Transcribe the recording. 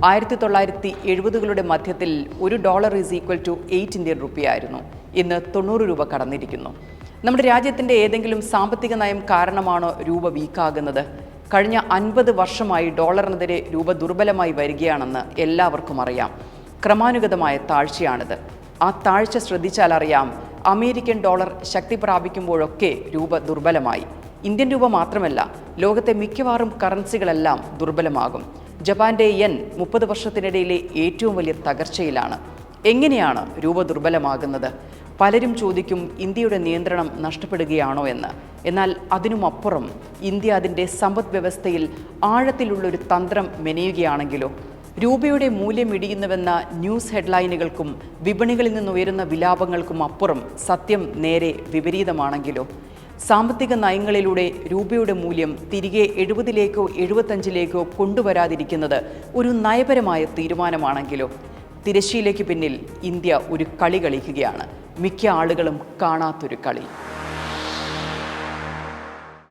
1970കളുടെ മധ്യത്തിൽ $1 is equal to 8 Indian റുപ്പിയായിരുന്നു. ഇന്ന് 90 രൂപ കടന്നിരിക്കുന്നു. നമ്മുടെ രാജ്യത്തിൻ്റെ ഏതെങ്കിലും സാമ്പത്തിക നയം കാരണമാണോ രൂപ വീക്കാകുന്നത്? കഴിഞ്ഞ 50 വർഷമായി ഡോളറിനെതിരെ രൂപ ദുർബലമായി വരികയാണെന്ന് എല്ലാവർക്കും അറിയാം. ക്രമാനുഗതമായ താഴ്ചയാണിത്. ആ താഴ്ച ശ്രദ്ധിച്ചാൽ അറിയാം, അമേരിക്കൻ ഡോളർ ശക്തി പ്രാപിക്കുമ്പോഴൊക്കെ രൂപ ദുർബലമായി. ഇന്ത്യൻ രൂപ മാത്രമല്ല, ലോകത്തെ മിക്കവാറും കറൻസികളെല്ലാം ദുർബലമാകും. ജപ്പാന്റെ യെൻ 30 വർഷത്തിനിടയിലെ ഏറ്റവും വലിയ തകർച്ചയിലാണ്. എങ്ങനെയാണ് രൂപ ദുർബലമാകുന്നത്? പലരും ചോദിക്കും, ഇന്ത്യയുടെ നിയന്ത്രണം നഷ്ടപ്പെടുകയാണോ എന്ന്. എന്നാൽ അതിനുമപ്പുറം ഇന്ത്യ അതിൻ്റെ സമ്പദ് വ്യവസ്ഥയിൽ ആഴത്തിലുള്ളൊരു തന്ത്രം മെനയുകയാണെങ്കിലോ? രൂപയുടെ മൂല്യം ഇടിയുന്നുവെന്ന ന്യൂസ് ഹെഡ്ലൈനുകൾക്കും വിപണികളിൽ നിന്നുയരുന്ന വിലാപങ്ങൾക്കും അപ്പുറം സത്യം നേരെ വിപരീതമാണെങ്കിലോ? സാമ്പത്തിക നയങ്ങളിലൂടെ രൂപയുടെ മൂല്യം തിരികെ 70ലേക്കോ 75ലേക്കോ കൊണ്ടുവരാതിരിക്കുന്നത് ഒരു നയപരമായ തീരുമാനമാണെങ്കിലോ? തിരശ്ശീലയ്ക്ക് പിന്നിൽ ഇന്ത്യ ഒരു കളി കളിക്കുകയാണ്, മിക്ക ആളുകളും കാണാത്തൊരു കളി.